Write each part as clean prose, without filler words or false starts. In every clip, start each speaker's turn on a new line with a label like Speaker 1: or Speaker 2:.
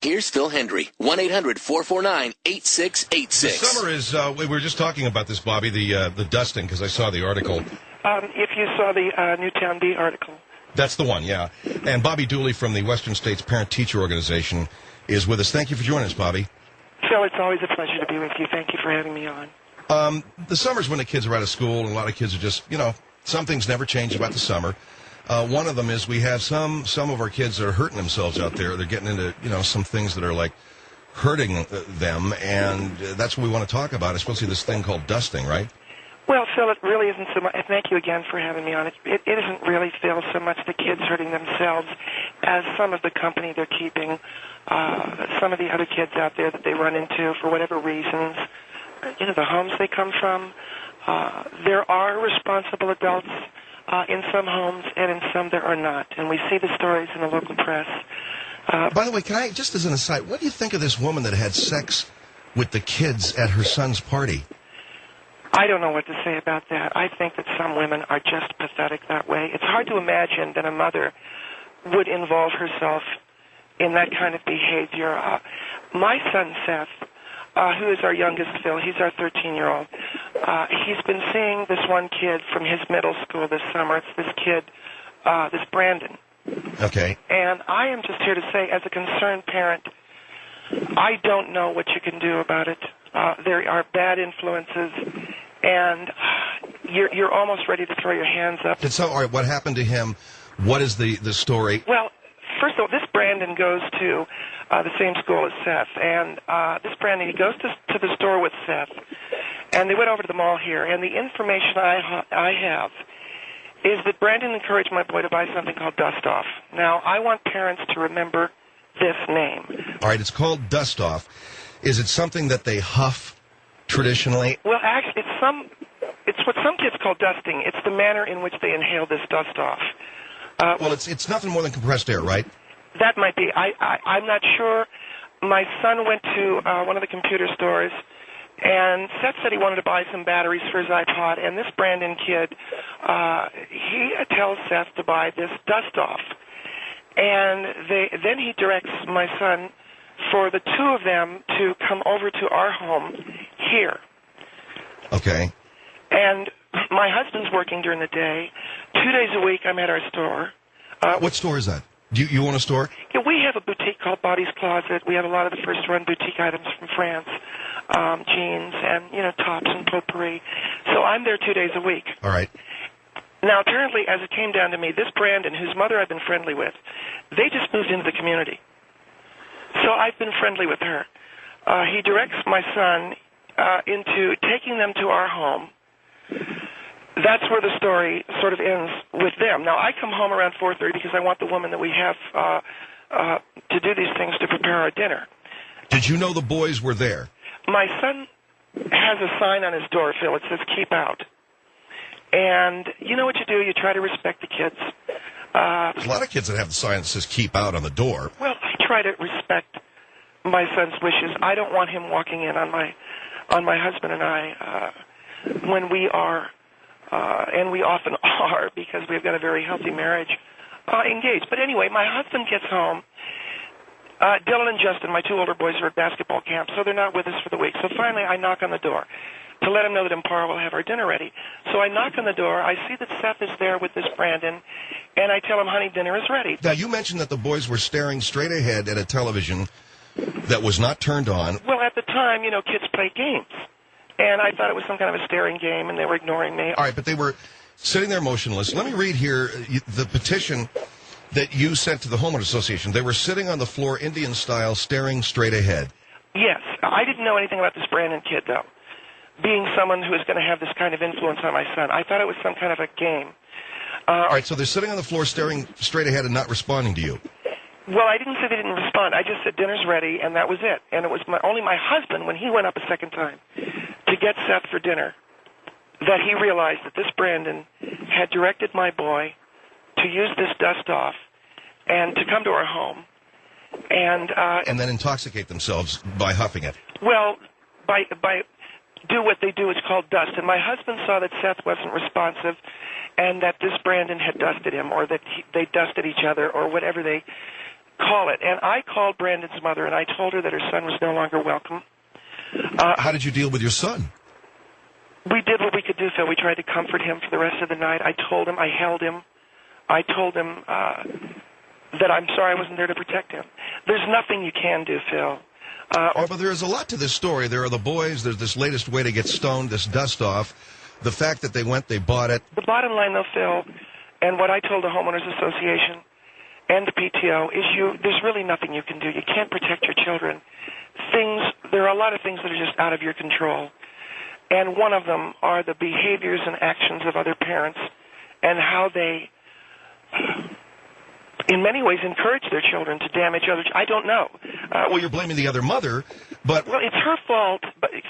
Speaker 1: Here's Phil Hendrie, 1-800-449-8686.
Speaker 2: The summer is, we were just talking about this, Bobbie, the dusting, because I saw the article.
Speaker 3: If you saw the Newtown Bee article.
Speaker 2: That's the one, yeah. And Bobbie Dooley from the Western States Parent-Teacher Organization is with us. Thank you for joining us, Bobbie.
Speaker 3: Phil, it's always a pleasure to be with you. Thank you for having me on.
Speaker 2: The summer's when the kids are out of school, and a lot of kids are just, some things never change about the summer. One of them is we have some of our kids that are hurting themselves out there. They're getting into, some things that are like hurting them, and that's what we want to talk about, especially this thing called dusting, right?
Speaker 3: Well, Phil, it really isn't so much. Thank you again for having me on. It isn't really, Phil, so much the kids hurting themselves as some of the company they're keeping, some of the other kids out there that they run into for whatever reasons, the homes they come from. There are responsible adults in some homes, and in some there are not. And we see the stories in the local press.
Speaker 2: By the way, can I, just as an aside, what do you think of this woman that had sex with the kids at her son's party?
Speaker 3: I don't know what to say about that. I think that some women are just pathetic that way. It's hard to imagine that a mother would involve herself in that kind of behavior. My son, Seth, who is our youngest, Phil, he's our 13-year-old, he's been seeing this one kid from his middle school this summer. It's this kid, this Brandon.
Speaker 2: Okay.
Speaker 3: And I am just here to say, as a concerned parent, I don't know what you can do about it. There are bad influences, and you're almost ready to throw your hands up.
Speaker 2: So, all right, what happened to him? What is the story?
Speaker 3: Well, first of all, this Brandon goes to the same school as Seth, and this Brandon, he goes to the store with Seth, and they went over to the mall here, and the information I have is that Brandon encouraged my boy to buy something called Dust Off. Now, I want parents to remember this name.
Speaker 2: All right, it's called Dust Off. Is it something that they huff traditionally?
Speaker 3: Well, actually, it's what some kids call dusting. It's the manner in which they inhale this dust off.
Speaker 2: Well, it's nothing more than compressed air, right?
Speaker 3: That might be. I'm not sure. My son went to one of the computer stores, and Seth said he wanted to buy some batteries for his iPod, and this Brandon kid, he tells Seth to buy this dust off. And then he directs my son for the two of them to come over to our home here.
Speaker 2: Okay.
Speaker 3: And my husband's working during the day. 2 days a week I'm at our store.
Speaker 2: What store is that? Do you own a store?
Speaker 3: Yeah, we have a boutique called Bobbie's Closet. We have a lot of the first-run boutique items from France, jeans and, tops and potpourri. So I'm there 2 days a week.
Speaker 2: All right.
Speaker 3: Now, apparently, as it came down to me, this Brandon, whose mother I've been friendly with, they just moved into the community. So I've been friendly with her. He directs my son into taking them to our home. That's where the story sort of ends with them. Now, I come home around 4:30 because I want the woman that we have to do these things to prepare our dinner.
Speaker 2: Did you know the boys were there?
Speaker 3: My son has a sign on his door, Phil. It says, "Keep out." And you know what you do? You try to respect the kids.
Speaker 2: There's a lot of kids that have the sign that says "Keep out" on the door.
Speaker 3: Well, I try to respect my son's wishes. I don't want him walking in on my husband and I when we are, and we often are because we've got a very healthy marriage, engaged. But anyway, my husband gets home. Dylan and Justin, my two older boys, are at basketball camp, so they're not with us for the week. So finally, I knock on the door to let him know that Empara will have our dinner ready. So I knock on the door. I see that Seth is there with this Brandon, and I tell him, "Honey, dinner is ready."
Speaker 2: Now, you mentioned that the boys were staring straight ahead at a television that was not turned on.
Speaker 3: Well, at the time, kids play games. And I thought it was some kind of a staring game, and they were ignoring me.
Speaker 2: All right, but they were sitting there motionless. Let me read here the petition that you sent to the Homeowners Association. They were sitting on the floor, Indian style, staring straight ahead.
Speaker 3: Yes. I didn't know anything about this Brandon kid, though, being someone who is going to have this kind of influence on my son. I thought it was some kind of a game.
Speaker 2: All right, so they're sitting on the floor, staring straight ahead and not responding to you.
Speaker 3: Well, I didn't say they didn't respond. I just said dinner's ready, and that was it. And it was only my husband, when he went up a second time to get Seth for dinner, that he realized that this Brandon had directed my boy to use this dust off and to come to our home. And
Speaker 2: then intoxicate themselves by huffing it.
Speaker 3: Well, by do what they do. It's called dust. And my husband saw that Seth wasn't responsive and that this Brandon had dusted him, or that they dusted each other, or whatever they call it. And I called Brandon's mother, and I told her that her son was no longer welcome.
Speaker 2: How did you deal with your son?
Speaker 3: We did what we could do, Phil. We tried to comfort him for the rest of the night. I told him, I held him. I told him that I'm sorry I wasn't there to protect him. There's nothing you can do, Phil.
Speaker 2: But there's a lot to this story. There are the boys. There's this latest way to get stoned, this dust off. The fact that they went, they bought it.
Speaker 3: The bottom line, though, Phil, and what I told the Homeowners Association and the PTO is there's really nothing you can do. You can't protect your children. There are a lot of things that are just out of your control. And one of them are the behaviors and actions of other parents and how they, in many ways, encourage their children to damage others. I don't know.
Speaker 2: Well, you're blaming the other mother, but...
Speaker 3: Well, it's her fault,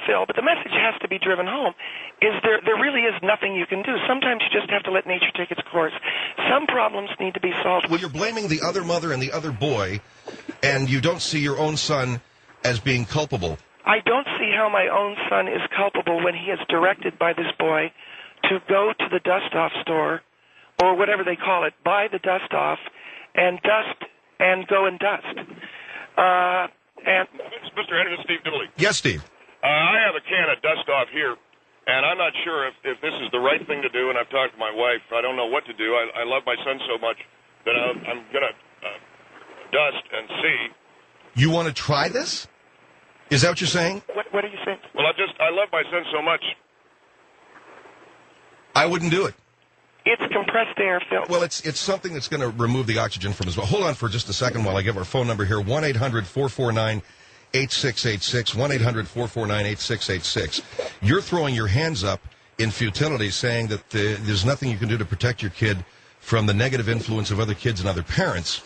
Speaker 3: Phil, but the message has to be driven home. There really is nothing you can do. Sometimes you just have to let nature take its course. Some problems need to be solved.
Speaker 2: Well, you're blaming the other mother and the other boy, and you don't see your own son as being culpable.
Speaker 3: I don't see how my own son is culpable when he is directed by this boy to go to the dust-off store, or whatever they call it, buy the dust off, and go and dust.
Speaker 1: Mr. Hendrie, this is Steve Dooley.
Speaker 2: Yes, Steve.
Speaker 1: I have a can of dust off here, and I'm not sure if this is the right thing to do, and I've talked to my wife. I don't know what to do. I love my son so much that I'm going to dust and see.
Speaker 2: You want to try this? Is that what you're saying?
Speaker 3: What are you saying?
Speaker 1: Well, I love my son so much.
Speaker 2: I wouldn't do it.
Speaker 3: It's compressed air, Phil.
Speaker 2: Well, it's something that's going to remove the oxygen from his body. Hold on for just a second while I give our phone number here, 1-800-449-8686, 1-800-449-8686. You're throwing your hands up in futility saying that there's nothing you can do to protect your kid from the negative influence of other kids and other parents.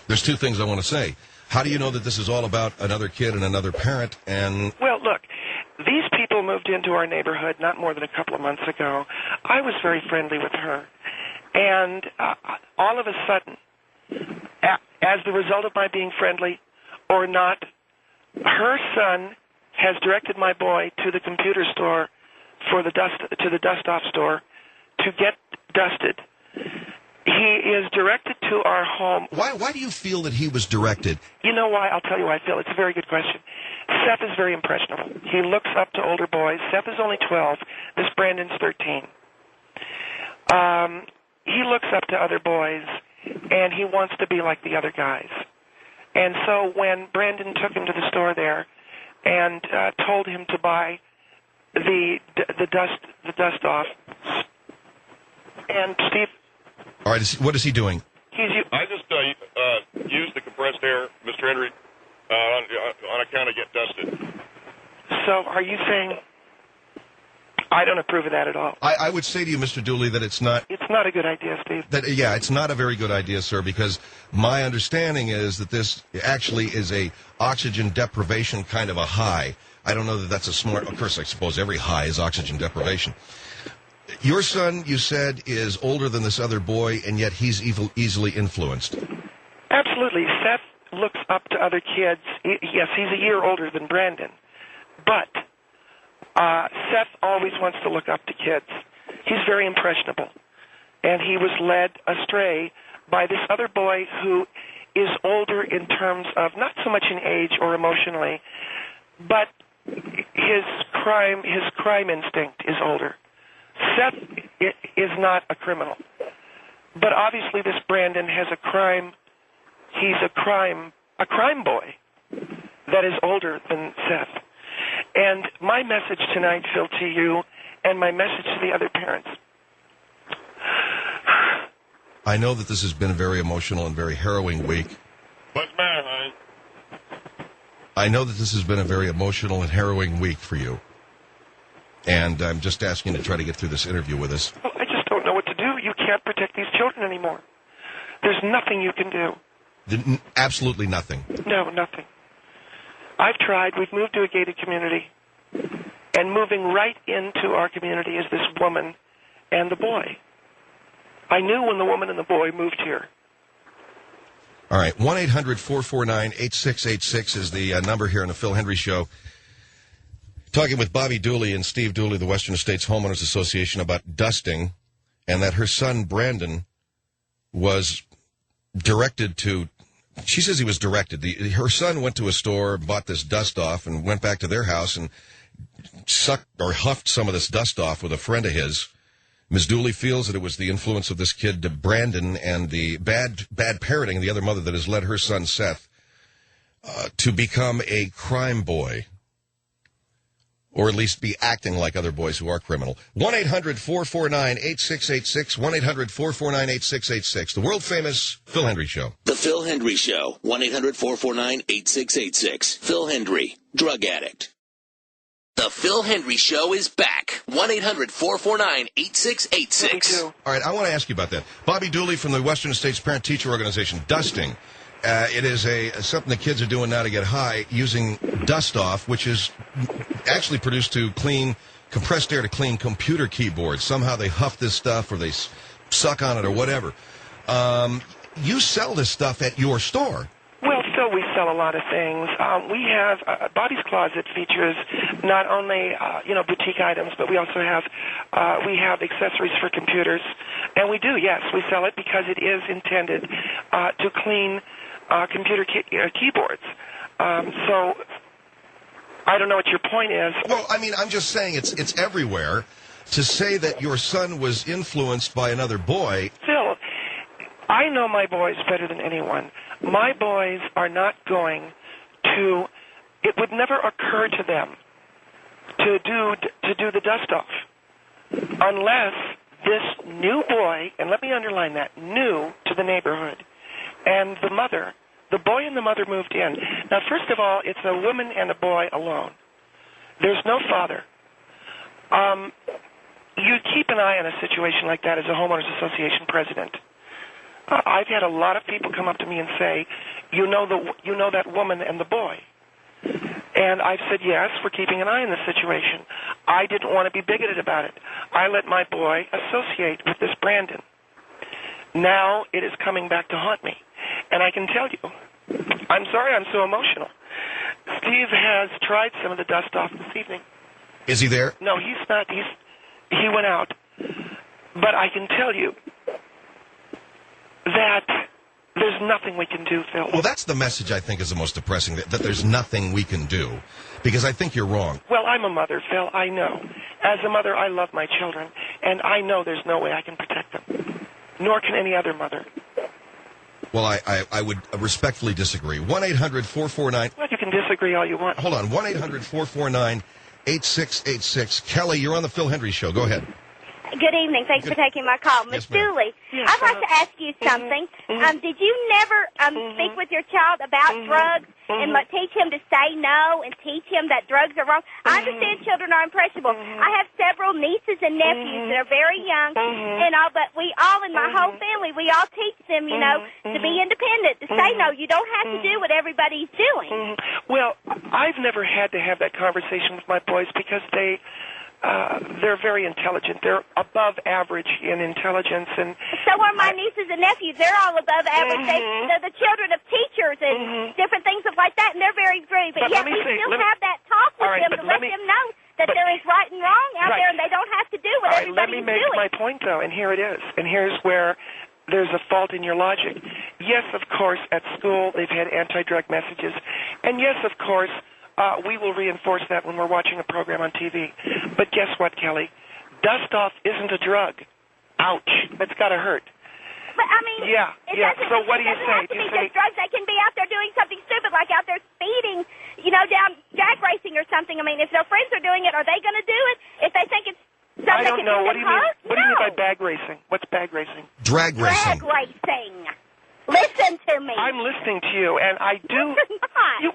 Speaker 2: There's two things I want to say. How do you know that this is all about another kid and another parent? And
Speaker 3: well, look, these people moved into our neighborhood not more than a couple of months ago. I was very friendly with her. And all of a sudden, as the result of my being friendly or not, her son has directed my boy to the computer store to the dust-off store to get dusted. He is directed to our home.
Speaker 2: Why do you feel that he was directed?
Speaker 3: You know why? I'll tell you why I feel. It's a very good question. Seth is very impressionable. He looks up to older boys. Seth is only 12. This Brandon's 13. He looks up to other boys, and he wants to be like the other guys. And so when Brandon took him to the store there and told him to buy the dust off, and Steve...
Speaker 2: All right, what is he doing?
Speaker 1: I just used the compressed air, Mr. Hendrie, on account of get dusted.
Speaker 3: So are you saying... I don't approve of that at all.
Speaker 2: I would say to you, Mr. Dooley, that it's not...
Speaker 3: It's not a good idea, Steve.
Speaker 2: Yeah, it's not a very good idea, sir, because my understanding is that this actually is a oxygen deprivation kind of a high. I don't know that that's a smart... Of course, I suppose every high is oxygen deprivation. Your son, you said, is older than this other boy, and yet he's easily influenced.
Speaker 3: Absolutely. Seth looks up to other kids. Yes, he's a year older than Brandon. But Seth always wants to look up to kids. He's very impressionable. And he was led astray by this other boy who is older in terms of not so much in age or emotionally, but his crime instinct is older. Seth is not a criminal. But obviously this Brandon has he's a crime boy that is older than Seth. And my message tonight, Phil, to you, and my message to the other parents.
Speaker 2: I know that this has been a very emotional and very harrowing week.
Speaker 1: What's the matter, honey?
Speaker 2: I know that this has been a very emotional and harrowing week for you. And I'm just asking you to try to get through this interview with us.
Speaker 3: Well, I just don't know what to do. You can't protect these children anymore. There's nothing you can do.
Speaker 2: Absolutely nothing.
Speaker 3: No, nothing. I've tried. We've moved to a gated community. And moving right into our community is this woman and the boy. I knew when the woman and the boy moved here.
Speaker 2: All right. 1-800-449-8686 is the number here on the Phil Hendrie Show. Talking with Bobbie Dooley and Steve Dooley, the Western States Homeowners Association, about dusting, and that her son, Brandon, was directed to she says he was directed. Her son went to a store, bought this dust off, and went back to their house and sucked or huffed some of this dust off with a friend of his. Ms. Dooley feels that it was the influence of this kid, Brandon, and the bad parenting of the other mother that has led her son, Seth, to become a crime boy, or at least be acting like other boys who are criminal. 1-800-449-8686, 1-800-449-8686. The world-famous Phil Hendrie Show.
Speaker 4: The Phil Hendrie Show, 1-800-449-8686. Phil Hendrie, drug addict. The Phil Hendrie Show is back. 1-800-449-8686.
Speaker 2: All right, I want to ask you about that. Bobbie Dooley from the Western States Parent Teacher Organization, dusting. It is something the kids are doing now to get high, using dust off, which is actually produced to clean, compressed air to clean computer keyboards. Somehow they huff this stuff or they suck on it or whatever. You sell this stuff at your store.
Speaker 3: Well, so we sell a lot of things. We have Bobbie's Closet features not only boutique items, but we also have accessories for computers, and we do, yes, we sell it because it is intended to clean computer keyboards. So I don't know what your point is.
Speaker 2: Well, I mean, I'm just saying it's everywhere. To say that your son was influenced by another boy.
Speaker 3: Phil, I know my boys better than anyone. My boys are not going to, it would never occur to them to do the dust off unless this new boy, and let me underline that, new to the neighborhood, and the boy and the mother moved in. Now, first of all, it's a woman and a boy alone. There's no father. You keep an eye on a situation like that as a homeowners association president. I've had a lot of people come up to me and say, you know that woman and the boy. And I've said, yes, we're keeping an eye on the situation. I didn't want to be bigoted about it. I let my boy associate with this Brandon. Now it is coming back to haunt me. And I can tell you, I'm sorry I'm so emotional. Steve has tried some of the dust off this evening.
Speaker 2: Is he there?
Speaker 3: No, he's not. He went out. But I can tell you that there's nothing we can do, Phil.
Speaker 2: Well, that's the message I think is the most depressing, that there's nothing we can do, because I think you're wrong.
Speaker 3: Well, I'm a mother, Phil, I know. As a mother, I love my children, and I know there's no way I can protect them, nor can any other mother.
Speaker 2: Well, I would respectfully disagree. 1-800-449...
Speaker 3: Well, you can disagree all you want.
Speaker 2: Hold on, 1-800-449-8686. Kelly, you're on the Phil Hendrie Show. Go ahead.
Speaker 5: Good evening. Thanks for taking my call. Miss Dooley, I'd like to ask you something. Did you never speak with your child about drugs and teach him to say no and teach him that drugs are wrong? I understand children are impressionable. I have several nieces and nephews that are very young and all, but we all in my whole family, we all teach them, to be independent, to say no. You don't have to do what everybody's doing.
Speaker 3: Well, I've never had to have that conversation with my boys because they're very intelligent. They're above average in intelligence, and
Speaker 5: so are my nieces and nephews. They're all above average. They're the children of teachers and different things like that, and they're very brilliant. But yet we still have that talk with them to let them know that there is right and wrong out there, and they don't have to do what everybody's doing.
Speaker 3: Let me make my point, though, and here it is. And here's where there's a fault in your logic. Yes, of course, at school they've had anti-drug messages, and yes, of course, we will reinforce that when we're watching a program on TV. But guess what, Kelly? Dust off isn't a drug. Ouch. That's got to hurt.
Speaker 5: But, I mean,
Speaker 3: So what do you say?
Speaker 5: It doesn't have to be just drugs. They can be out there doing something stupid, like out there speeding, down drag racing or something. I mean, if their friends are doing it, are they going to do it? If they think it's something
Speaker 3: I don't know. What do you mean?
Speaker 5: No.
Speaker 3: What do you mean by bag racing? What's bag racing?
Speaker 2: Drag racing.
Speaker 5: Drag racing. Listen to me.
Speaker 3: I'm listening to you, and I do.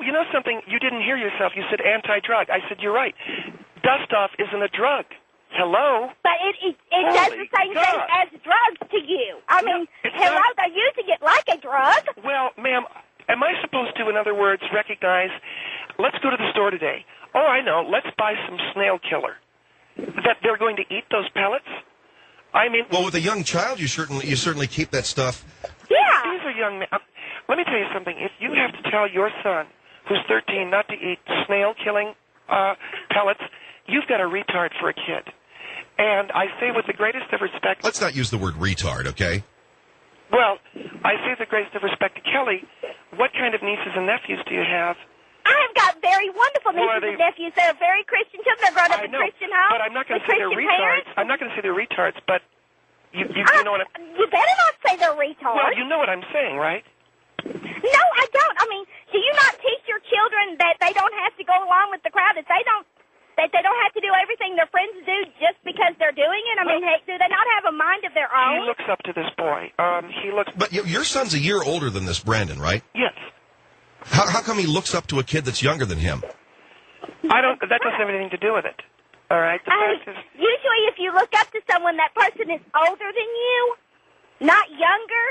Speaker 3: You know something? You didn't hear yourself. You said anti-drug. I said, you're right. Dust-off isn't a drug. Hello?
Speaker 5: But it does the same thing as drugs to you. I mean, hello, they're using it like a drug.
Speaker 3: Well, ma'am, am I supposed to, in other words, recognize, let's go to the store today. Oh, I know. Let's buy some snail killer. That they're going to eat those pellets? I mean... Well,
Speaker 2: with a young child, you certainly keep that stuff...
Speaker 5: Yeah.
Speaker 3: These are young men. Let me tell you something. If you have to tell your son, who's 13, not to eat snail-killing pellets, you've got a retard for a kid. And I say with the greatest of respect...
Speaker 2: Let's not use the word retard, okay?
Speaker 3: Well, I say with the greatest of respect to Kelly, What kind of nieces and nephews do you have?
Speaker 5: I have got very wonderful nieces and nephews. They're very Christian children. They're grown up in Christian homes.
Speaker 3: But I'm not going to say they're retards. I'm not going to say they're retards, but you know what
Speaker 5: You better not say they're retards.
Speaker 3: Well, you know what I'm saying, right?
Speaker 5: No, I don't. I mean, do you not teach your children that they don't have to go along with the crowd, that they don't have to do everything their friends do just because they're doing it? I mean, do they not have a mind of their own?
Speaker 3: He looks up to this boy.
Speaker 2: But your son's a year older than this Brandon, right?
Speaker 3: Yes.
Speaker 2: How come he looks up to a kid that's younger than him?
Speaker 3: That doesn't have anything to do with it. All right? The fact is,
Speaker 5: usually if you look up to someone, that person is older than you, not younger.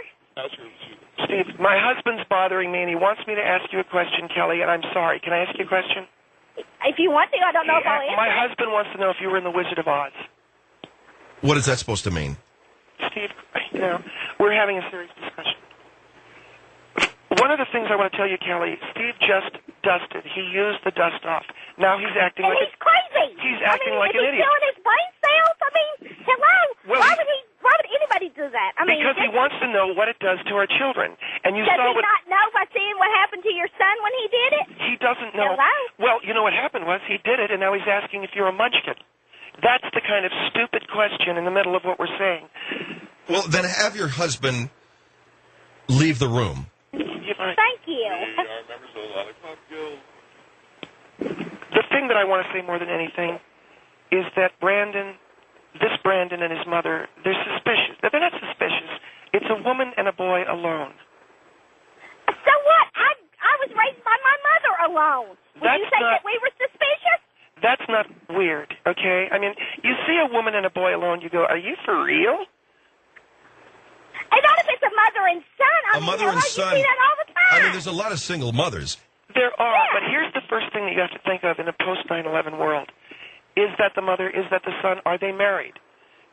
Speaker 3: Steve, my husband's bothering me, and he wants me to ask you a question, Kelly, and I'm sorry. Can I ask you a question?
Speaker 5: If you want to, I don't know if I'll answer.
Speaker 3: My husband wants to know if you were in The Wizard of Oz.
Speaker 2: What is that supposed to mean?
Speaker 3: Steve, we're having a serious discussion. One of the things I want to tell you, Kelly, Steve just dusted. He used the dust off. Now he's acting like
Speaker 5: he's crazy.
Speaker 3: He's acting like an idiot.
Speaker 5: Is he killing his brain cells? I mean, hello.
Speaker 3: Well,
Speaker 5: why would anybody do that? I mean,
Speaker 3: because he wants to know what it does to our children. And you
Speaker 5: does
Speaker 3: saw
Speaker 5: he not know by seeing what happened to your son when he did it?
Speaker 3: He doesn't know.
Speaker 5: Hello?
Speaker 3: Well, you know what happened was he did it, and now he's asking if you're a munchkin. That's the kind of stupid question in the middle of what we're saying.
Speaker 2: Well, then have your husband leave the room.
Speaker 5: Thank you.
Speaker 3: The thing that I want to say more than anything is that this Brandon and his mother, they're suspicious. They're not suspicious. It's a woman and a boy alone.
Speaker 5: So what? I was raised by my mother alone. Would you say that we were suspicious?
Speaker 3: That's not weird, okay? I mean, you see a woman and a boy alone, you go, are you for real?
Speaker 5: And not if it's a mother and son.
Speaker 2: A mother and son.
Speaker 5: You see that all the time.
Speaker 2: I mean, there's a lot of single mothers.
Speaker 3: There are, but here's the first thing that you have to think of in a post-9/11 world. Is that the mother? Is that the son? Are they married?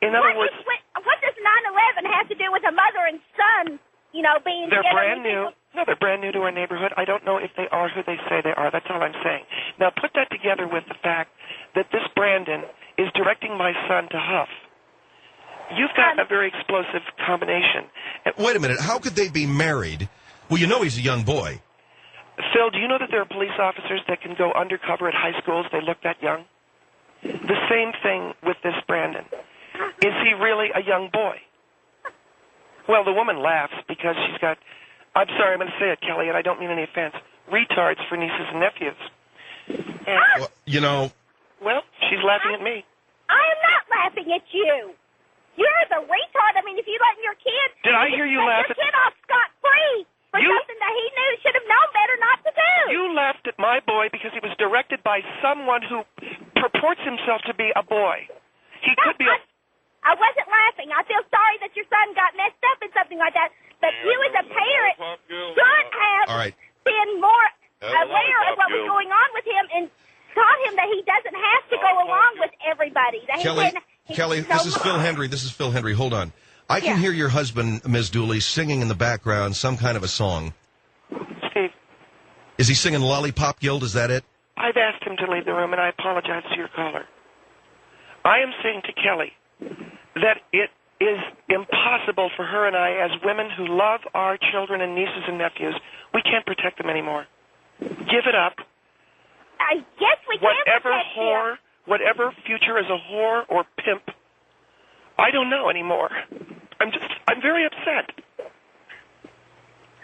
Speaker 3: In other words...
Speaker 5: What does 9/11 have to do with a mother and son, being
Speaker 3: They're
Speaker 5: together?
Speaker 3: brand new. No, they're brand new to our neighborhood. I don't know if they are who they say they are. That's all I'm saying. Now, put that together with the fact that this Brandon is directing my son to huff. You've got a very explosive combination.
Speaker 2: Wait a minute. How could they be married? Well, you know he's a young boy.
Speaker 3: Phil, do you know that there are police officers that can go undercover at high schools? They look that young. The same thing with this Brandon. Is he really a young boy? Well, the woman laughs because she's got, I'm sorry, I'm going to say it, Kelly, and I don't mean any offense, retards for nieces and nephews. And, Well, she's laughing at me.
Speaker 5: I am not laughing at you. You're the retard. I mean, if you let your kid...
Speaker 3: Did I hear you laugh
Speaker 5: at... your kid off scot-free for something that he knew should have known better not to do.
Speaker 3: You laughed at my boy because he was directed by someone who purports himself to be a boy. He could be
Speaker 5: I wasn't laughing. I feel sorry that your son got messed up in something like that. But you as a parent should have been more aware of what was going on with him and taught him that he doesn't have to go along with everybody. That
Speaker 2: Kelly, this is Phil Hendrie. This is Phil Hendrie. Hold on. I can hear your husband, Ms. Dooley, singing in the background some kind of a song.
Speaker 3: Steve.
Speaker 2: Is he singing Lollipop Guild? Is that it?
Speaker 3: I've asked him to leave the room, and I apologize to your caller. I am saying to Kelly that it is impossible for her and I, as women who love our children and nieces and nephews, we can't protect them anymore. Give it up.
Speaker 5: Yes, we can protect
Speaker 3: them. Whatever future as a whore or pimp, I don't know anymore. I'm very upset.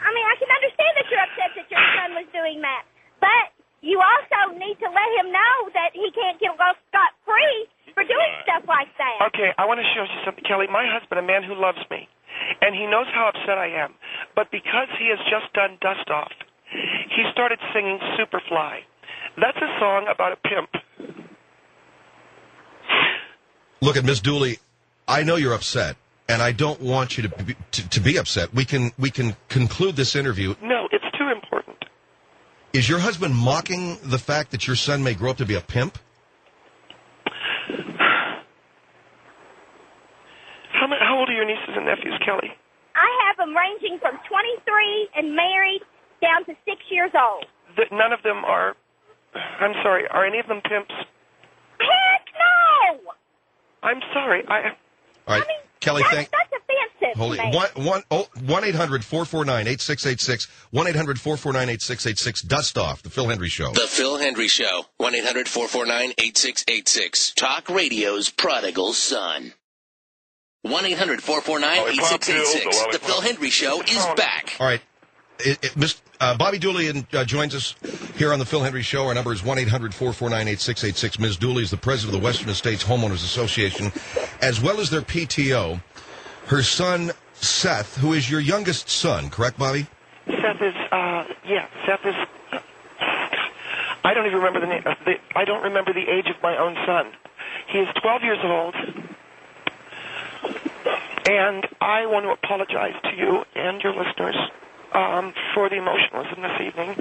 Speaker 5: I mean, I can understand that you're upset that your son was doing that, but you also need to let him know that he can't get off scot-free for doing stuff like that.
Speaker 3: Okay, I want to show you something, Kelly. My husband, a man who loves me, and he knows how upset I am, but because he has just done Dust Off, he started singing Superfly. That's a song about a pimp.
Speaker 2: Look at Ms. Dooley. I know you're upset, and I don't want you to be upset. We can conclude this interview.
Speaker 3: No, it's too important.
Speaker 2: Is your husband mocking the fact that your son may grow up to be a pimp?
Speaker 3: How old are your nieces and nephews, Kelly?
Speaker 5: I have them ranging from 23 and married down to 6 years old.
Speaker 3: None of them are... I'm sorry, are any of them pimps?
Speaker 5: Heck no!
Speaker 3: I'm sorry,
Speaker 2: All right, Kelly,
Speaker 5: that's offensive offensive to me.
Speaker 2: 1-800-449-8686. 1-800-449-8686. Dust Off, The Phil Hendrie Show.
Speaker 4: The Phil Hendrie Show. 1-800-449-8686. Talk Radio's prodigal son. 1-800-449-8686. The Phil Hendrie Show is back.
Speaker 2: All right. Bobbie Dooley joins us here on the Phil Hendrie Show. Our number is 1-800-449-8686. Ms. Dooley is the president of the Western Estates Homeowners Association, as well as their PTO. Her son, Seth, who is your youngest son, correct, Bobbie?
Speaker 3: Seth is, Seth is, I don't even remember the name. I don't remember the age of my own son. He is 12 years old, and I want to apologize to you and your listeners for the emotionalism this evening.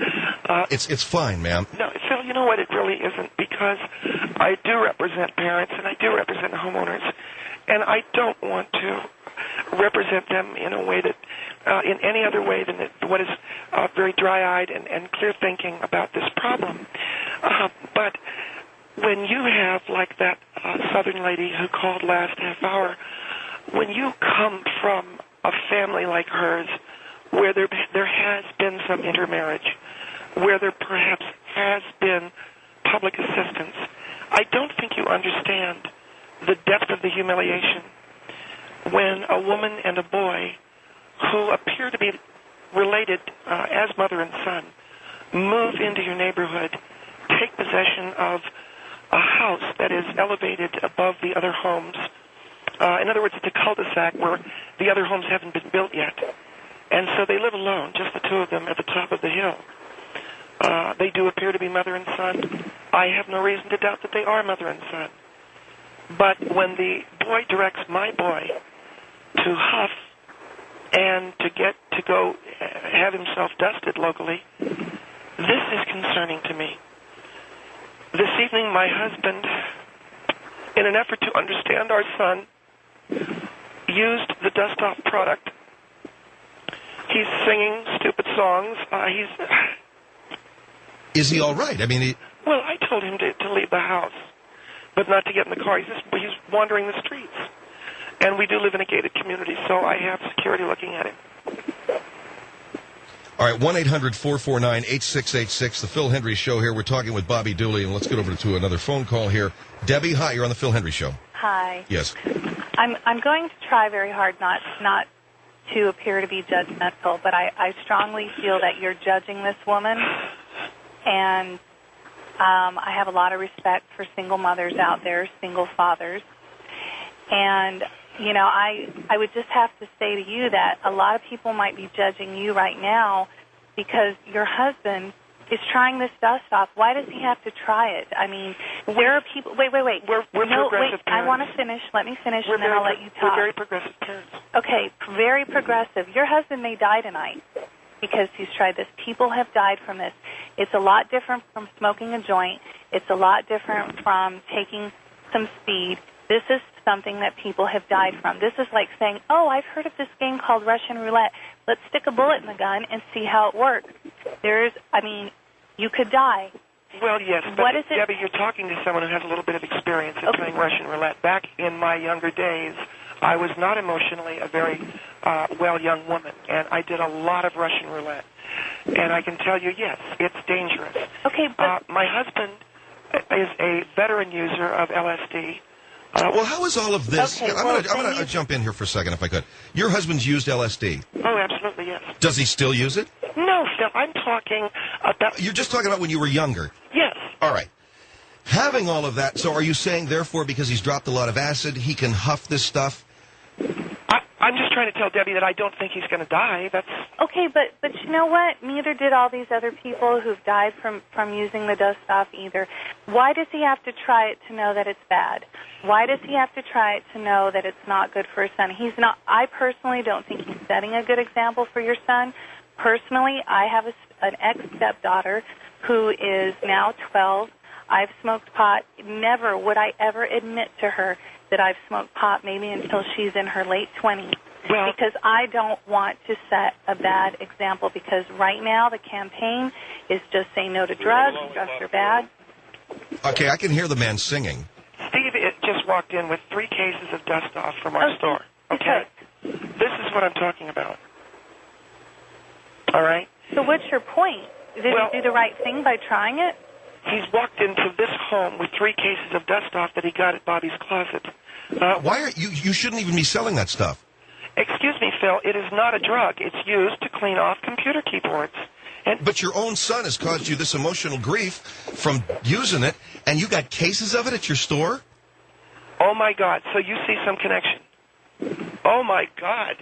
Speaker 2: It's fine, ma'am.
Speaker 3: No, Phil, you know what? It really isn't, because I do represent parents and I do represent homeowners, and I don't want to represent them in a way that, in any other way than what is very dry-eyed and clear thinking about this problem. But when you have, like that Southern lady who called last half hour, when you come from a family like hers, where there has been some intermarriage, where there perhaps has been public assistance, I don't think you understand the depth of the humiliation when a woman and a boy who appear to be related as mother and son move into your neighborhood, take possession of a house that is elevated above the other homes. In other words, it's a cul-de-sac where the other homes haven't been built yet. And so they live alone, just the two of them at the top of the hill. They do appear to be mother and son. I have no reason to doubt that they are mother and son. But when the boy directs my boy to huff and to go have himself dusted locally, this is concerning to me. This evening, my husband, in an effort to understand our son, used the dust-off product. He's singing stupid songs.
Speaker 2: Is he all right? I mean,
Speaker 3: Well, I told him to leave the house, but not to get in the car. He's wandering the streets. And we do live in a gated community, so I have security looking at him.
Speaker 2: All right, 1-800-449-8686, the Phil Hendrie Show here. We're talking with Bobbie Dooley, and let's get over to another phone call here. Debbie, hi, you're on the Phil Hendrie Show.
Speaker 6: Hi.
Speaker 2: Yes.
Speaker 6: I'm going to try very hard not to appear to be judgmental, but I strongly feel that you're judging this woman, and I have a lot of respect for single mothers out there, single fathers, and you know, I would just have to say to you that a lot of people might be judging you right now because your husband is trying this dust off. Why does he have to try it? I mean, there are people... Wait.
Speaker 3: We're progressive parents.
Speaker 6: I want to finish. Let me finish, and then I'll let you talk.
Speaker 3: We're very progressive parents.
Speaker 6: Okay, very progressive. Your husband may die tonight because he's tried this. People have died from this. It's a lot different from smoking a joint. It's a lot different from taking some speed. This is something that people have died from. This is like saying, oh, I've heard of this game called Russian roulette. Let's stick a bullet in the gun and see how it works. You could die.
Speaker 3: Well, yes, but
Speaker 6: what is it?
Speaker 3: Debbie, you're talking to someone who has a little bit of experience in playing Russian roulette. Back in my younger days, I was not emotionally a very young woman, and I did a lot of Russian roulette. And I can tell you, yes, it's dangerous.
Speaker 6: Okay, but...
Speaker 3: my husband is a veteran user of LSD.
Speaker 2: Well, how is all of this?
Speaker 6: Okay,
Speaker 2: I'm going to jump in here for a second, if I could. Your husband's used LSD.
Speaker 3: Oh, absolutely, yes.
Speaker 2: Does he still use it?
Speaker 3: No, Phil, I'm talking about...
Speaker 2: You're just talking about when you were younger.
Speaker 3: Yes.
Speaker 2: All right. Having all of that, so are you saying, therefore, because he's dropped a lot of acid, he can huff this stuff?
Speaker 3: I'm just trying to tell Debbie that I don't think he's going to die. That's...
Speaker 6: Okay, but you know what? Neither did all these other people who've died from using the dust off either. Why does he have to try it to know that it's bad? Why does he have to try it to know that it's not good for his son? I personally don't think he's setting a good example for your son. Personally, I have an ex-stepdaughter who is now 12. I've smoked pot. Never would I ever admit to her that I've smoked pot, maybe until she's in her late 20s.
Speaker 3: Well,
Speaker 6: because I don't want to set a bad example, because right now the campaign is just say no to drugs, drugs are bad.
Speaker 2: Okay, I can hear the man singing.
Speaker 3: Steve just walked in with 3 cases of dust off from our store. Okay? This is what I'm talking about. All right?
Speaker 6: So what's your point? Did he do the right thing by trying it?
Speaker 3: He's walked into this home with 3 cases of dust-off that he got at Bobbie's closet.
Speaker 2: Why are you shouldn't even be selling that stuff.
Speaker 3: Excuse me, Phil. It is not a drug. It's used to clean off computer keyboards.
Speaker 2: But your own son has caused you this emotional grief from using it, and you got cases of it at your store?
Speaker 3: Oh, my God. So you see some connection. Oh, my God.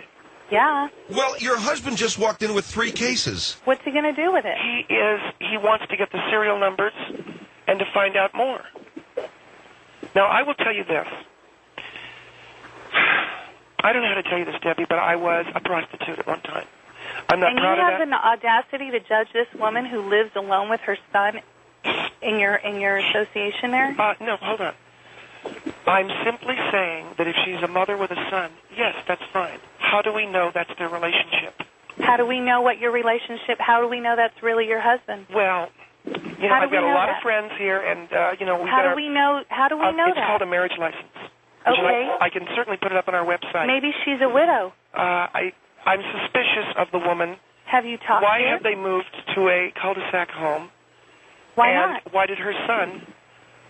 Speaker 6: Yeah.
Speaker 2: Well, your husband just walked in with 3 cases.
Speaker 6: What's he going to do with it?
Speaker 3: He wants to get the serial numbers and to find out more. Now, I will tell you this. I don't know how to tell you this, Debbie, but I was a prostitute at one time. I'm not proud of that.
Speaker 6: And you have the audacity to judge this woman who lives alone with her son in your association there?
Speaker 3: No, hold on. I'm simply saying that if she's a mother with a son, yes, that's fine. How do we know that's their relationship?
Speaker 6: How do we know what your relationship, how do we know that's really your husband?
Speaker 3: Well, I've got a lot of friends here, and,
Speaker 6: How do we know that?
Speaker 3: It's called a marriage license.
Speaker 6: Okay.
Speaker 3: I can certainly put it up on our website.
Speaker 6: Maybe she's a widow.
Speaker 3: I'm suspicious of the woman.
Speaker 6: Have you talked
Speaker 3: Why
Speaker 6: to her?
Speaker 3: have they moved to a cul-de-sac home?
Speaker 6: Why not?
Speaker 3: Why did her son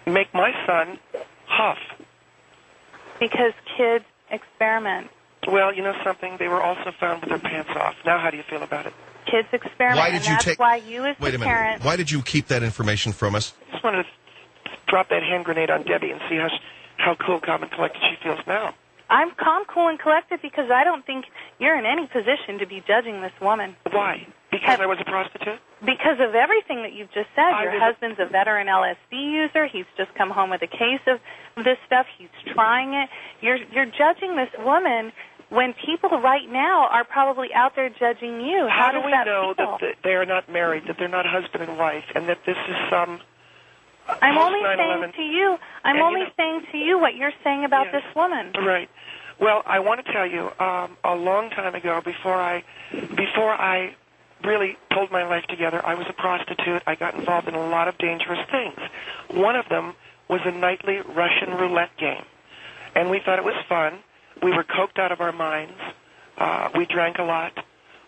Speaker 3: make my son huff?
Speaker 6: Because kids experiment.
Speaker 3: Well, you know something? They were also found with their pants off. Now how do you feel about it?
Speaker 6: Kids experiment.
Speaker 2: Why did you
Speaker 6: that's why you as
Speaker 2: Wait
Speaker 6: the
Speaker 2: a minute.
Speaker 6: parent...
Speaker 2: Why did you keep that information from us?
Speaker 3: I just wanted to drop that hand grenade on Debbie and see how cool, calm, and collected she feels now.
Speaker 6: I'm calm, cool, and collected because I don't think you're in any position to be judging this woman.
Speaker 3: Why? Because I was a prostitute?
Speaker 6: Because of everything that you've just said. Your husband's a veteran LSD user. He's just come home with a case of this stuff. He's trying it. You're judging this woman when people right now are probably out there judging you.
Speaker 3: How do we know that they are not married, that they're not husband and wife, and that this is some...
Speaker 6: I'm only saying to you. I'm only saying to you what you're saying about this woman.
Speaker 3: Right. Well, I want to tell you, a long time ago, before I really pulled my life together, I was a prostitute. I got involved in a lot of dangerous things. One of them was a nightly Russian roulette game, and we thought it was fun. We were coked out of our minds. We drank a lot.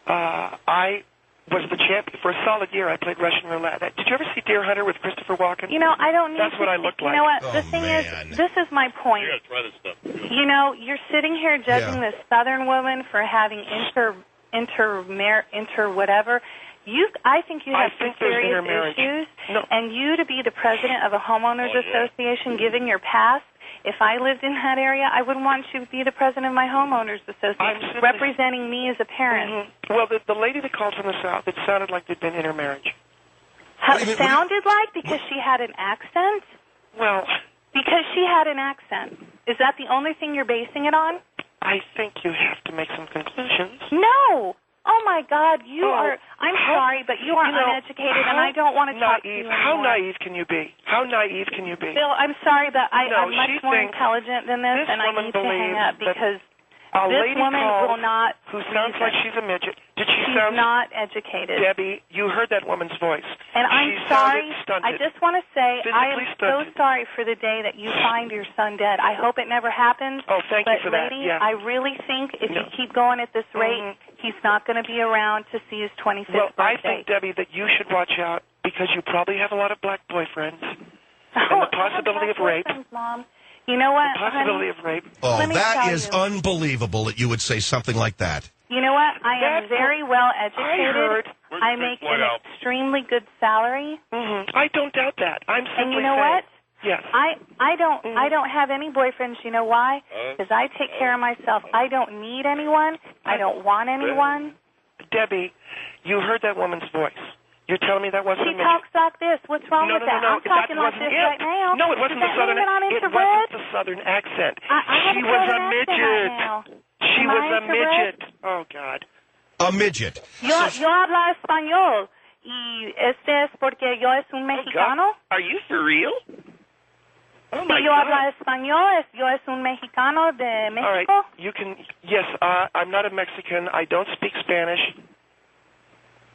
Speaker 3: I was the champion. For a solid year, I played Russian roulette. Did you ever see Deer Hunter with Christopher Walken?
Speaker 6: You know, I don't need
Speaker 3: That's what I looked like.
Speaker 6: You know what? The thing is, this is my point.
Speaker 1: You gotta try this stuff.
Speaker 6: You know, you're sitting here judging this Southern woman for having whatever. I think you have some serious issues.
Speaker 3: No.
Speaker 6: And you to be the president of a homeowners association, given your past, if I lived in that area, I wouldn't want you to be the president of my homeowners association, representing me as a parent.
Speaker 3: Mm-hmm. Well, the lady that called from the South, it sounded like they'd been intermarriage.
Speaker 6: How it sounded like? Because she had an accent?
Speaker 3: Well...
Speaker 6: Because she had an accent. Is that the only thing you're basing it on?
Speaker 3: I think you have to make some conclusions.
Speaker 6: No! Oh, my God, you are... I'm sorry, but you are uneducated, and I don't want to talk to you anymore.
Speaker 3: How naive can you be? How naive can you be?
Speaker 6: Bill, I'm sorry, but I'm much more intelligent than this, and I need to hang up because this woman will not...
Speaker 3: Who sounds like she's a midget. Did she
Speaker 6: She's not educated.
Speaker 3: Debbie, you heard that woman's voice.
Speaker 6: And I'm sorry.
Speaker 3: Stunted.
Speaker 6: I just want to say I am so
Speaker 3: stunted.
Speaker 6: sorry for the day that you find your son dead. I hope it never happens.
Speaker 3: Oh, thank you for that.
Speaker 6: Lady,
Speaker 3: Yeah.
Speaker 6: I really think if you keep going at this rate, he's not going to be around to see his 25th
Speaker 3: well,
Speaker 6: birthday.
Speaker 3: I think, Debbie, that you should watch out because you probably have a lot of black boyfriends. And the possibility of rape.
Speaker 6: Mom. You know what,
Speaker 3: The possibility
Speaker 6: honey?
Speaker 3: of rape.
Speaker 2: Oh, that is unbelievable that you would say something like that.
Speaker 6: You know what? I am very well educated. I make an extremely good salary.
Speaker 3: I don't doubt that. I'm simply
Speaker 6: and you know
Speaker 3: saying,
Speaker 6: what?
Speaker 3: Yes.
Speaker 6: I don't have any boyfriends. You know why? Because I take care of myself. I don't need anyone. I don't want anyone.
Speaker 3: Debbie, you heard that woman's voice. You're telling me that wasn't a midget?
Speaker 6: She talks like this. What's wrong with that? I'm talking like this right now.
Speaker 3: No, it wasn't the southern. It wasn't the southern accent. She was a midget. She was a midget. Oh God.
Speaker 2: A midget.
Speaker 6: Yo habla español. Y este es porque yo es un mexicano.
Speaker 3: Are you for real? Oh my
Speaker 6: yo habla español. Yo es un mexicano de Mexico.
Speaker 3: All right. You can. Yes. I'm not a Mexican. I don't speak Spanish.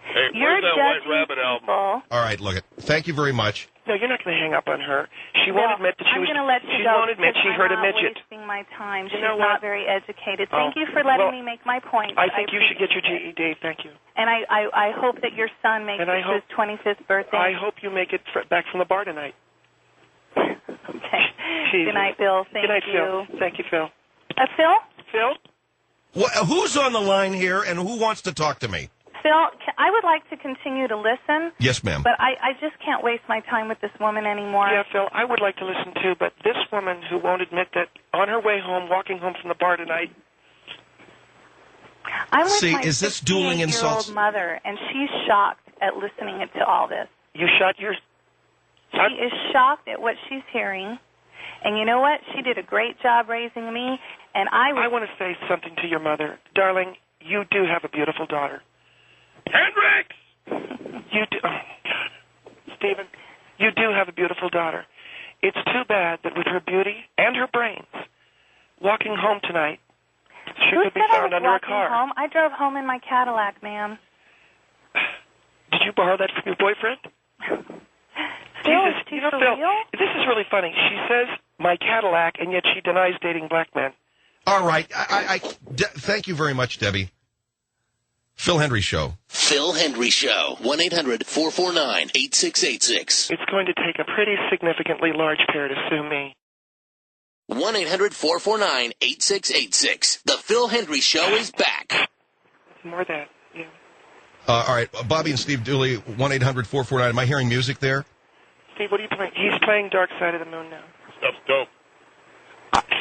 Speaker 1: Hey,
Speaker 6: You're
Speaker 1: where's that White
Speaker 6: judging
Speaker 1: Rabbit album?
Speaker 2: All right, look it. Thank you very much.
Speaker 3: No, you're not going to hang up on her. She won't admit that she was.
Speaker 6: I'm going to let you
Speaker 3: she
Speaker 6: go.
Speaker 3: Won't admit she heard a midget.
Speaker 6: I'm not wasting my time. She's
Speaker 3: You know
Speaker 6: not
Speaker 3: what?
Speaker 6: very educated. Thank you for letting me make my point.
Speaker 3: I think you should get your GED. Thank you.
Speaker 6: And I hope that your son makes his 25th birthday.
Speaker 3: I hope you make it back from the bar tonight.
Speaker 6: Okay. Good night, Bill. Thank you.
Speaker 3: Phil. Thank you, Phil.
Speaker 6: Phil?
Speaker 3: Phil?
Speaker 2: Well, who's on the line here, and who wants to talk to me?
Speaker 6: Phil, I would like to continue to listen.
Speaker 2: Yes, ma'am.
Speaker 6: But I just can't waste my time with this woman anymore.
Speaker 3: Yeah, Phil, I would like to listen too, but this woman who won't admit that on her way home, walking home from the bar tonight.
Speaker 6: I'm with
Speaker 2: See,
Speaker 6: my
Speaker 2: is this dueling insults?
Speaker 6: 68-year-old mother, and she's shocked at listening to all this.
Speaker 3: You shot your...
Speaker 6: She is shocked at what she's hearing. And you know what? She did a great job raising me, and I
Speaker 3: want to say something to your mother. Darling, you do have a beautiful daughter. Hendricks! You do... Oh, God. Stephen, you do have a beautiful daughter. It's too bad that with her beauty and her brains, walking home tonight, she could be found under a car.
Speaker 6: Home? I drove home in my Cadillac, ma'am.
Speaker 3: Did you borrow that from your boyfriend?
Speaker 6: Jesus,
Speaker 3: you know, Phil, this is really funny. She says my Cadillac, and yet she denies dating black men.
Speaker 2: All right. Thank you very much, Debbie. Phil Hendrie Show.
Speaker 4: Phil Hendrie Show. 1-800-449-8686.
Speaker 3: It's going to take a pretty significantly large pair to sue me.
Speaker 4: 1-800-449-8686. The Phil Hendrie Show is back.
Speaker 3: More than, yeah.
Speaker 2: All right. Bobbie and Steve Dooley, 1-800-449. Am I hearing music there?
Speaker 3: Steve, what are you playing? He's playing Dark Side of the Moon now.
Speaker 1: Stuff's dope.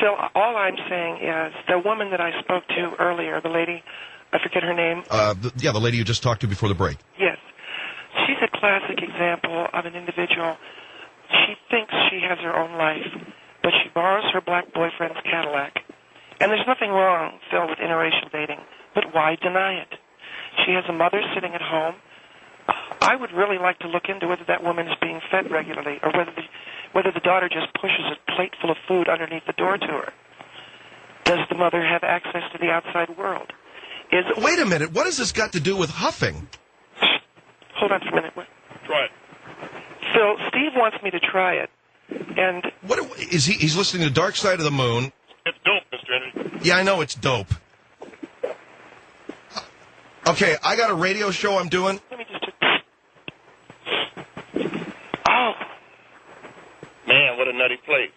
Speaker 3: Phil, all I'm saying is the woman that I spoke to earlier, the lady, I forget her name.
Speaker 2: The lady you just talked to before the break.
Speaker 3: Yes. She's a classic example of an individual. She thinks she has her own life, but she borrows her black boyfriend's Cadillac. And there's nothing wrong, Phil, with interracial dating, but why deny it? She has a mother sitting at home. I would really like to look into whether that woman is being fed regularly or whether the daughter just pushes a plate full of food underneath the door to her. Does the mother have access to the outside world?
Speaker 2: Wait a minute. What has this got to do with huffing?
Speaker 3: Hold on for a minute.
Speaker 1: Try it.
Speaker 3: Phil, Steve wants me to try it. And
Speaker 2: what is he? He's listening to Dark Side of the Moon.
Speaker 1: It's dope, Mr. Hendrie.
Speaker 2: Yeah, I know it's dope. Okay, I got a radio show I'm doing.
Speaker 3: Let me just... Oh.
Speaker 1: Man, what a nutty plate.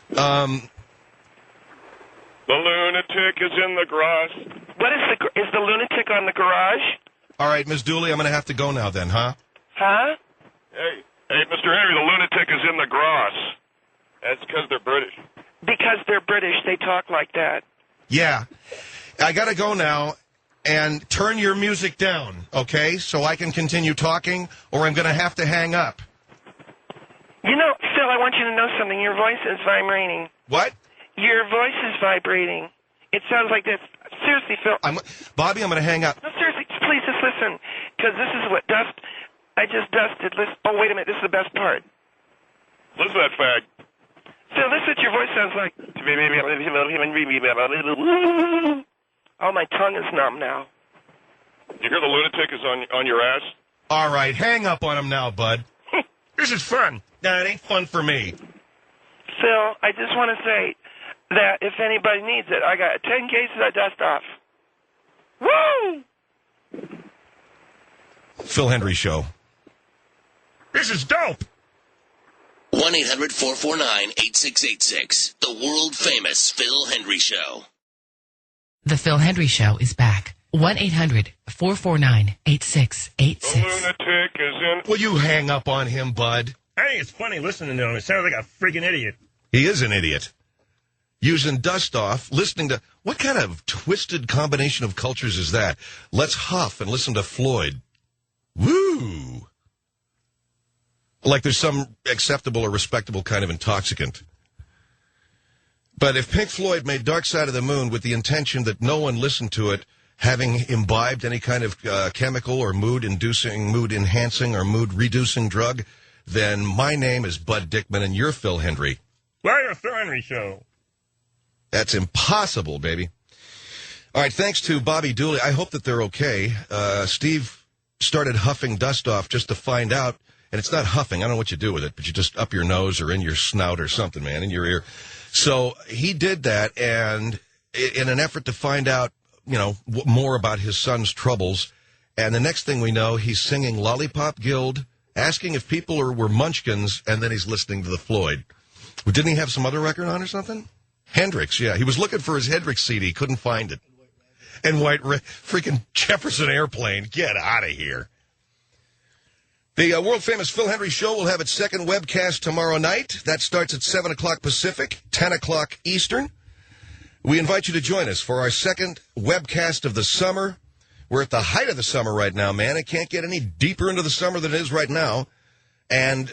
Speaker 1: The lunatic is in the garage.
Speaker 3: What is the lunatic on the garage?
Speaker 2: All right, Miss Dooley, I'm going to have to go now then, huh?
Speaker 3: Huh?
Speaker 1: Hey, Mr. Henry, the lunatic is in the garage. That's because they're British.
Speaker 3: Because they're British, they talk like that.
Speaker 2: Yeah. I got to go now. And turn your music down, okay? So I can continue talking, or I'm going to have to hang up.
Speaker 3: You know, Phil, I want you to know something. Your voice is vibrating.
Speaker 2: What?
Speaker 3: Your voice is vibrating. It sounds like this. Seriously, Phil.
Speaker 2: Bobby, I'm going to hang up.
Speaker 3: No, seriously, please just listen. Because this is what I just dusted. Oh, wait a minute. This is the best part.
Speaker 1: Listen to that fag.
Speaker 3: Phil, this is what your voice sounds like. Oh, my tongue is numb now.
Speaker 1: You hear the lunatic is on your ass?
Speaker 2: All right, hang up on him now, bud. This is fun. Nah, it ain't fun for me.
Speaker 3: Phil, I just want to say that if anybody needs it, I got 10 cases of dust off. Woo!
Speaker 2: Phil Hendrie Show. This is dope.
Speaker 4: 1-800-449-8686. The world-famous Phil Hendrie Show.
Speaker 7: The Phil Hendrie Show is back. 1-800-449-8686.
Speaker 1: The lunatic is in...
Speaker 2: Will you hang up on him, bud?
Speaker 8: I think it's funny listening to him. It sounds like a freaking idiot.
Speaker 2: He is an idiot. Using dust off, listening to... What kind of twisted combination of cultures is that? Let's huff and listen to Floyd. Woo! Like there's some acceptable or respectable kind of intoxicant. But if Pink Floyd made Dark Side of the Moon with the intention that no one listened to it having imbibed any kind of chemical or mood-inducing, mood-enhancing, or mood-reducing drug, then my name is Bud Dickman and you're Phil Hendrie.
Speaker 8: Well, you're a Phil Hendrie Show.
Speaker 2: That's impossible, baby. All right, thanks to Bobbie Dooley. I hope that they're okay. Steve started huffing dust off just to find out And it's not huffing. I don't know what you do with it, but you just up your nose or in your snout or something, man, in your ear. So he did that, and in an effort to find out, more about his son's troubles. And the next thing we know, he's singing Lollipop Guild, asking if people were munchkins, and then he's listening to the Floyd. Didn't he have some other record on or something? Hendrix, yeah. He was looking for his Hendrix CD, couldn't find it. And freaking Jefferson Airplane. Get out of here. The world-famous Phil Hendrie Show will have its second webcast tomorrow night. That starts at 7 o'clock Pacific, 10 o'clock Eastern. We invite you to join us for our second webcast of the summer. We're at the height of the summer right now, man. It can't get any deeper into the summer than it is right now. And,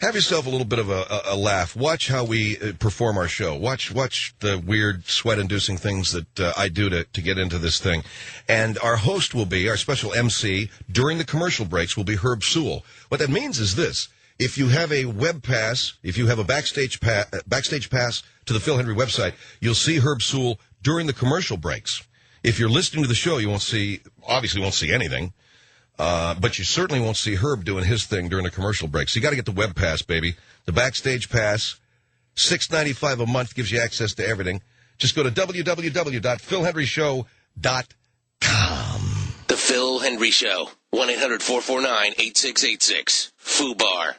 Speaker 2: have yourself a little bit of a laugh. Watch how we perform our show. Watch the weird sweat-inducing things that I do to get into this thing. And our host will be, our special MC, during the commercial breaks, will be Herb Sewell. What that means is this. If you have a web pass, if you have a backstage pass to the Phil Hendrie website, you'll see Herb Sewell during the commercial breaks. If you're listening to the show, you obviously won't see anything. But you certainly won't see Herb doing his thing during the commercial break. So you got to get the web pass, baby. The backstage pass, $6.95 a month, gives you access to everything. Just go to www.philhendrieshow.com.
Speaker 4: The Phil Hendrie Show, 1-800-449-8686, FUBAR.